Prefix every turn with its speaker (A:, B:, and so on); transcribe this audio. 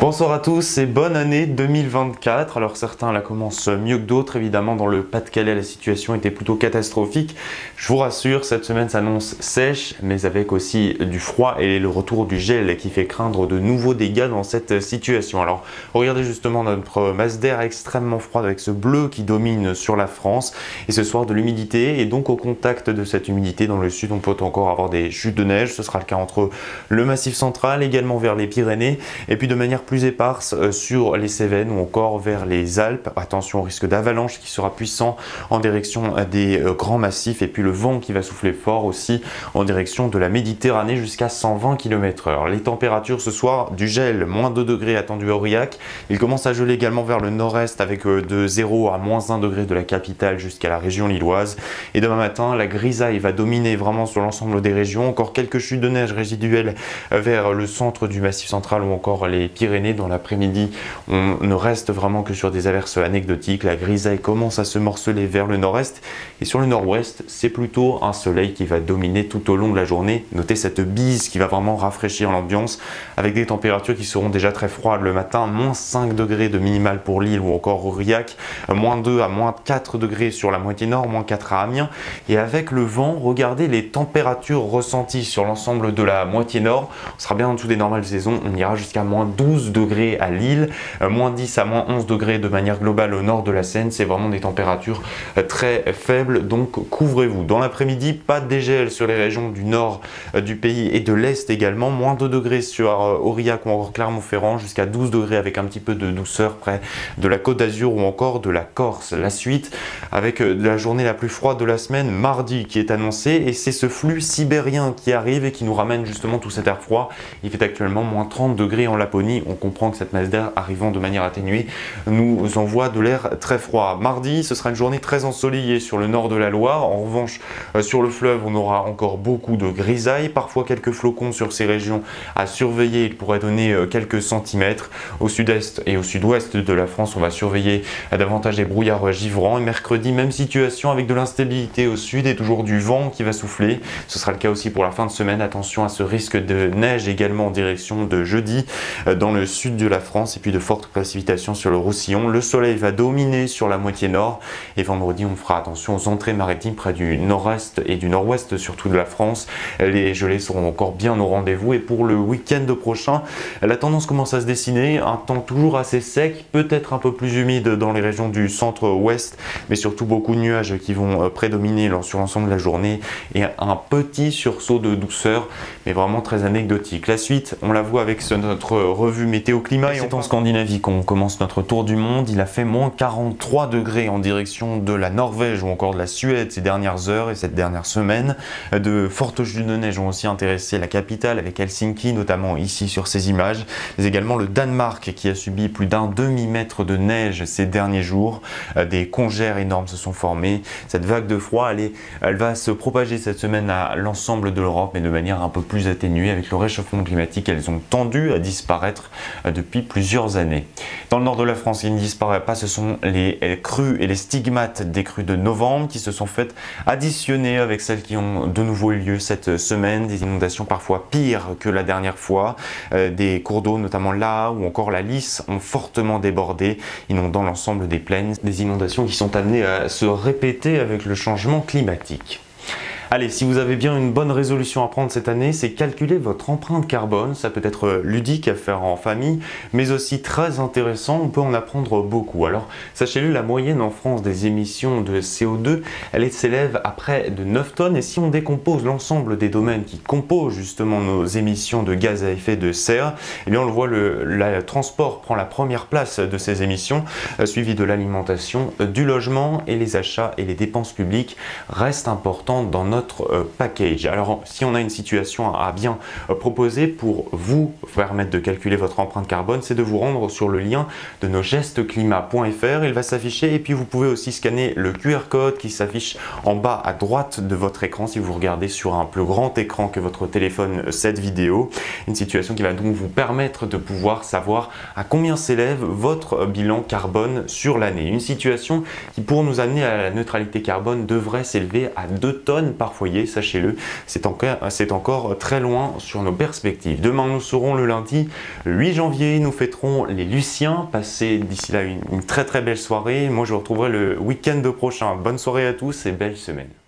A: Bonsoir à tous et bonne année 2024. Alors certains la commencent mieux que d'autres, évidemment dans le Pas-de-Calais la situation était plutôt catastrophique. Je vous rassure, cette semaine s'annonce sèche mais avec aussi du froid et le retour du gel qui fait craindre de nouveaux dégâts dans cette situation. Alors regardez justement notre masse d'air extrêmement froide avec ce bleu qui domine sur la France et ce soir de l'humidité, et donc au contact de cette humidité dans le sud on peut encore avoir des chutes de neige. Ce sera le cas entre le Massif central, également vers les Pyrénées, et puis de manière plus éparse sur les Cévennes ou encore vers les Alpes. Attention au risque d'avalanche qui sera puissant en direction des grands massifs, et puis le vent qui va souffler fort aussi en direction de la Méditerranée jusqu'à 120 km/h. Les températures ce soir, du gel, moins 2 degrés attendu à Aurillac. Il commence à geler également vers le nord-est avec de 0 à moins 1 degré de la capitale jusqu'à la région lilloise. Et demain matin, la grisaille va dominer vraiment sur l'ensemble des régions. Encore quelques chutes de neige résiduelles vers le centre du Massif central ou encore les Pyrénées. Dans l'après-midi, on ne reste vraiment que sur des averses anecdotiques. La grisaille commence à se morceler vers le nord-est, et sur le nord-ouest, c'est plutôt un soleil qui va dominer tout au long de la journée. Notez cette bise qui va vraiment rafraîchir l'ambiance avec des températures qui seront déjà très froides le matin, moins 5 degrés de minimal pour Lille ou encore Aurillac, moins 2 à moins 4 degrés sur la moitié nord, moins 4 à Amiens. Et avec le vent, regardez les températures ressenties sur l'ensemble de la moitié nord. On sera bien en dessous des normales saisons, on ira jusqu'à moins 12 degrés à Lille, moins 10 à moins 11 degrés de manière globale au nord de la Seine. C'est vraiment des températures très faibles, donc couvrez-vous. Dans l'après-midi, pas de dégel sur les régions du nord du pays et de l'est également, moins 2 degrés sur Aurillac ou encore Clermont-Ferrand, jusqu'à 12 degrés avec un petit peu de douceur près de la Côte d'Azur ou encore de la Corse. La suite avec la journée la plus froide de la semaine, mardi, qui est annoncée, et c'est ce flux sibérien qui arrive et qui nous ramène justement tout cet air froid. Il fait actuellement moins 30 degrés en Laponie. On comprend que cette masse d'air arrivant de manière atténuée nous envoie de l'air très froid. Mardi, ce sera une journée très ensoleillée sur le nord de la Loire. En revanche, sur le fleuve, on aura encore beaucoup de grisailles, parfois quelques flocons sur ces régions à surveiller. Il pourrait donner quelques centimètres. Au sud-est et au sud-ouest de la France, on va surveiller davantage des brouillards givrants. Et mercredi, même situation avec de l'instabilité au sud et toujours du vent qui va souffler. Ce sera le cas aussi pour la fin de semaine. Attention à ce risque de neige également en direction de jeudi dans le sud de la France, et puis de fortes précipitations sur le Roussillon. Le soleil va dominer sur la moitié nord, et vendredi on fera attention aux entrées maritimes près du nord-est et du nord-ouest surtout de la France. Les gelées seront encore bien au rendez-vous, et pour le week-end prochain, la tendance commence à se dessiner. Un temps toujours assez sec, peut-être un peu plus humide dans les régions du centre-ouest, mais surtout beaucoup de nuages qui vont prédominer sur l'ensemble de la journée, et un petit sursaut de douceur, mais vraiment très anecdotique. La suite, on la voit avec notre revue météo-climat. Et c'est en Scandinavie qu'on commence notre tour du monde. Il a fait moins 43 degrés en direction de la Norvège ou encore de la Suède ces dernières heures et cette dernière semaine. De fortes chutes de neige ont aussi intéressé la capitale avec Helsinki, notamment ici sur ces images, mais également le Danemark qui a subi plus d'un demi-mètre de neige ces derniers jours. Des congères énormes se sont formés. Cette vague de froid, elle va se propager cette semaine à l'ensemble de l'Europe, mais de manière un peu plus atténuée. Avec le réchauffement climatique, elles ont tendu à disparaître depuis plusieurs années. Dans le nord de la France, il ne disparaît pas, ce sont les crues et les stigmates des crues de novembre qui se sont faites additionner avec celles qui ont de nouveau eu lieu cette semaine. Des inondations parfois pires que la dernière fois. Des cours d'eau, notamment là ou encore la Lys, ont fortement débordé, inondant l'ensemble des plaines. Des inondations qui sont amenées à se répéter avec le changement climatique. Allez, si vous avez bien une bonne résolution à prendre cette année, c'est calculer votre empreinte carbone. Ça peut être ludique à faire en famille, mais aussi très intéressant. On peut en apprendre beaucoup. Alors, sachez-le, la moyenne en France des émissions de CO2, elle s'élève à près de 9 tonnes. Et si on décompose l'ensemble des domaines qui composent justement nos émissions de gaz à effet de serre, eh bien on le voit, le transport prend la première place de ces émissions, suivi de l'alimentation, du logement, et les achats et les dépenses publiques restent importants dans notre package. Alors si on a une situation à bien proposer pour vous permettre de calculer votre empreinte carbone, c'est de vous rendre sur le lien de nosgestesclimat.fr. Il va s'afficher, et puis vous pouvez aussi scanner le QR code qui s'affiche en bas à droite de votre écran si vous regardez sur un plus grand écran que votre téléphone cette vidéo. Une situation qui va donc vous permettre de pouvoir savoir à combien s'élève votre bilan carbone sur l'année. Une situation qui, pour nous amener à la neutralité carbone, devrait s'élever à 2 tonnes par par foyer, sachez-le, c'est encore très loin sur nos perspectives. Demain, nous serons le lundi 8 janvier, nous fêterons les Luciens. Passez d'ici là une très très belle soirée. Moi, je vous retrouverai le week-end prochain. Bonne soirée à tous et belle semaine.